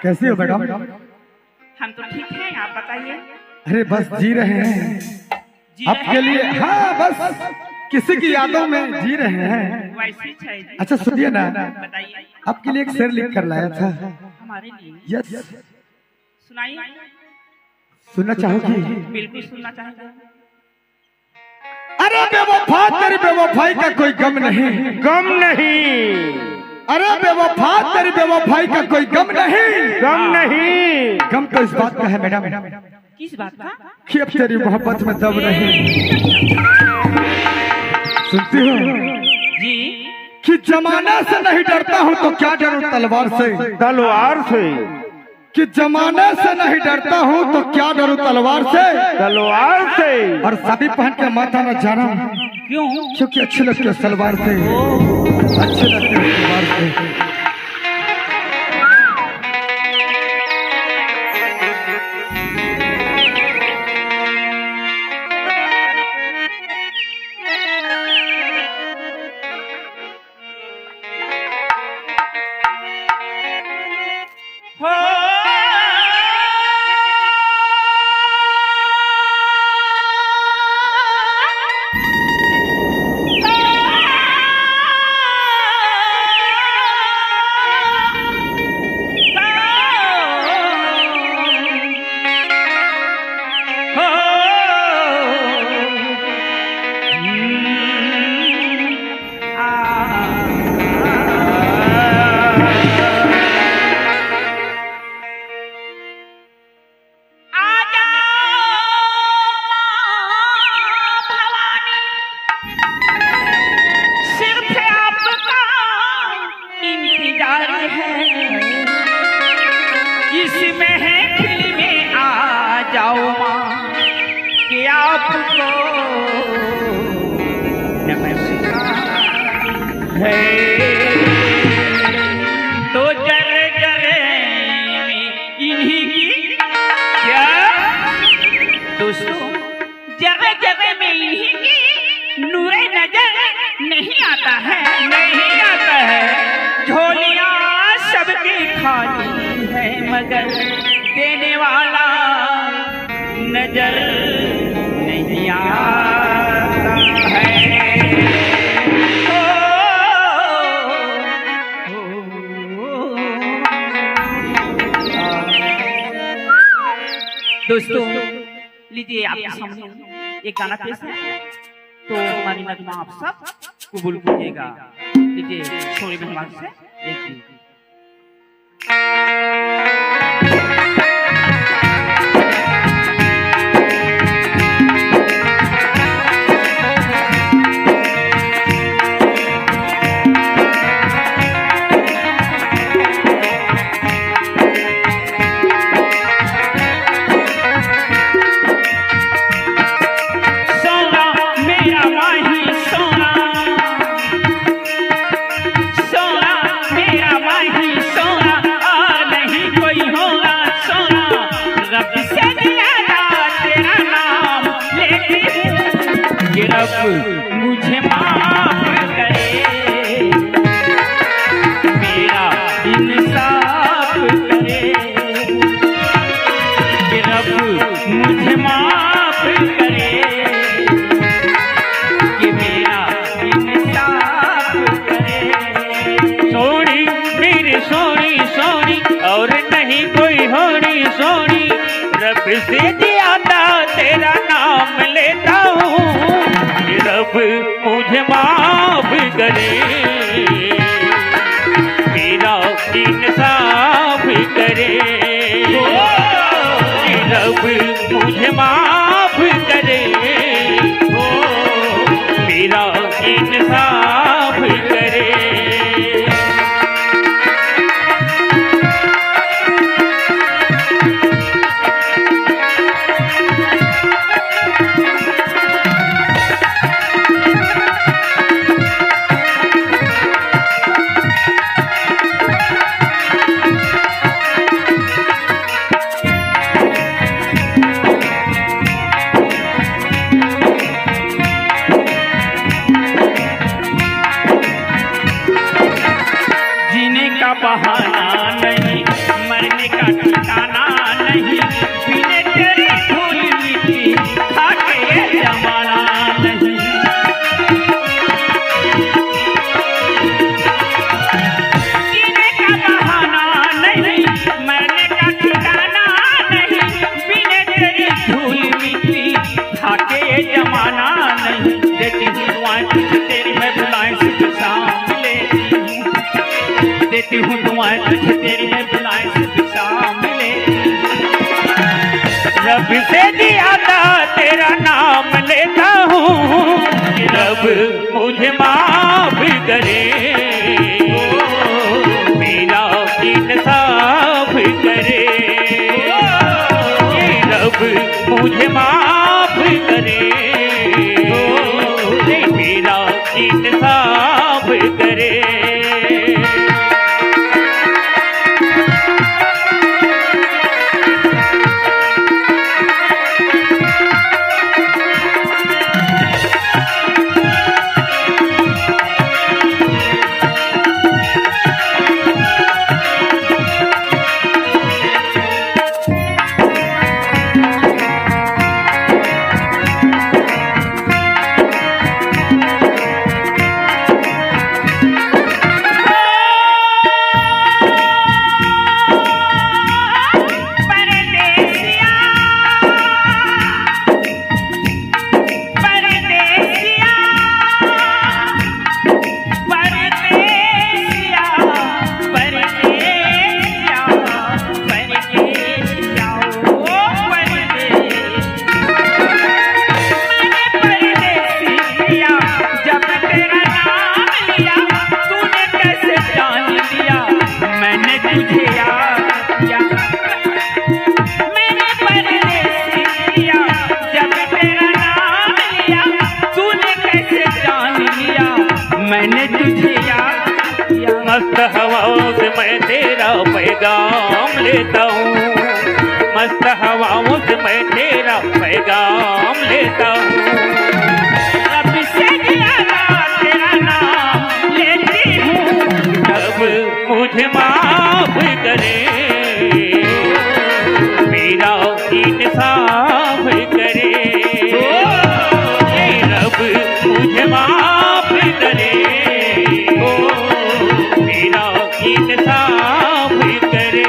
कैसे हो मैडम? हम तो ठीक हैं, आप बताइए। अरे बस जी रहे हैं आपके लिए। हाँ बस किसी की यादों में जी रहे हैं। वैसे छै जी। अच्छा सुनिए ना, बताइए। आपके लिए एक शेर लिख कर लाया था। हमारे लिए यस, सुनाइए। सुनना चाहोगी? बिल्कुल सुनना चाहेंगे। अरे बेवफा तेरी बेवफाई का कोई गम नहीं, गम नहीं, अरे बेवफा तेरी बेवफाई का कोई गम नहीं, गम नहीं। गम तो इस बात का है मैडम किस बात का? कि अब तेरी मोहब्बत में दम नहीं। सुनती हो जी। कि जमाने से नहीं डरता हूँ तो क्या डरूं तलवार से, तलवार से। कि जमाने से नहीं डरता हूँ तो क्या डरूं तलवार से, तलवार से। और साड़ी पहन के माथा न जाना क्यों? क्योंकि अच्छी लगती है सलवार से, अच्छी लगती है सलवार से। तो जगह जगह इन्हीं की क्या दोस्तों, जगह जगह में इन्हीं की नूरे नजर नहीं आता है, नहीं आता है। झोलियां सबकी खाली है मगर देने वाला नजर नहीं आता है। दोस्तों लीजिए आपके सामने एक गाना पेश है, तो हमारी नगमा आप सब कबूल कीजिएगा। लीजिए छोरी मेहमान से एक गीत। मुझे माफ करे, मेरा इंसाफ करे, कि रब मुझे माफ करे, कि मेरा इंसाफ करे। सोनी मेरी सोनी सोनी और नहीं कोई होनी सोनी, रब से ज्यादा तेरा नाम लेता हूँ। रब मुझे माफ करे, मेरा इंसाफ करे। रब मुझे माफ करे, मेरा इंसाफ करे। रब मुझे माफ करे, मेरा इंसाफ करे, रब मुझे माफ करे, मेरा इंसाफ करे। मैंने तुझे याद किया, मस्त हवाओं से मैं तेरा पैगाम लेता हूँ, मस्त हवाओं से मैं तेरा पैगाम लेता हूँ। रब से ज़्यादा तेरा नाम लेती हूँ, रब मुझे माफ करे, मेरा इंसाफ करे, रब मुझे माफ करे, मेरा इंसाफ करे।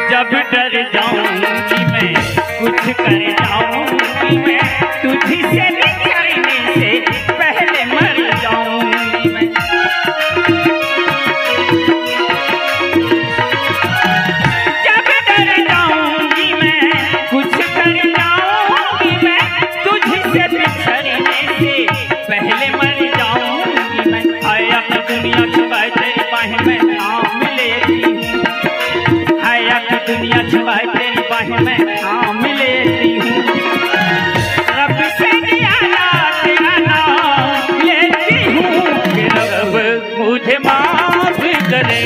जब डर जाऊंगी मैं, कुछ कर जाऊंगी मैं, तुझी से बिछड़ने से पहले मर जाऊंगी मैं। जब डर जाऊंगी मैं, कुछ कर जाऊंगी मैं, तुझी से बिछड़ने से पहले मर जाऊंगी मैं। आया कि दुनिया छुपाए तेरी बाहें में थाम लेती हूँ, दुनिया छुपाए तेरी बाहें में थाम लेती हूँ, रब से ज़्यादा तेरा नाम लेती हूँ, रब मुझे माफ करे,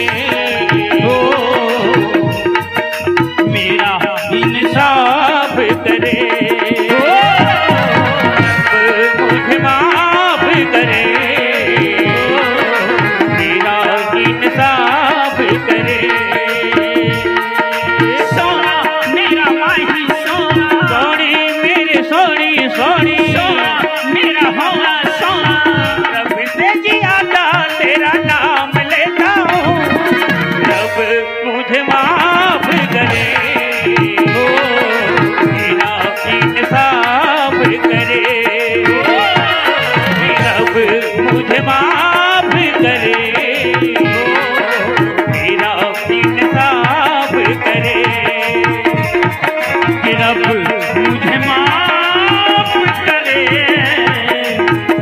मेरा इंसाफ करे, रब मुझे माफ करे, मेरा इंसाफ करे। सोनी सोना मेरा होना सोना, रब से ज़्यादा तेरा नाम लेता हूँ, रब मुझे माफ करे, मेरा इंसाफ करे, रब मुझे माफ करे, मेरा इंसाफ करे, रब मुझे माफ करे,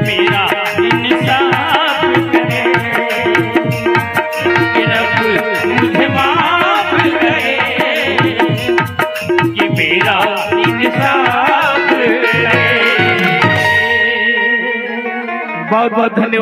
मेरा इंसाफ करे, रब मुझे माफ करे, कि मेरा इंसाफ करे। बहुत बहुत धन्यवाद।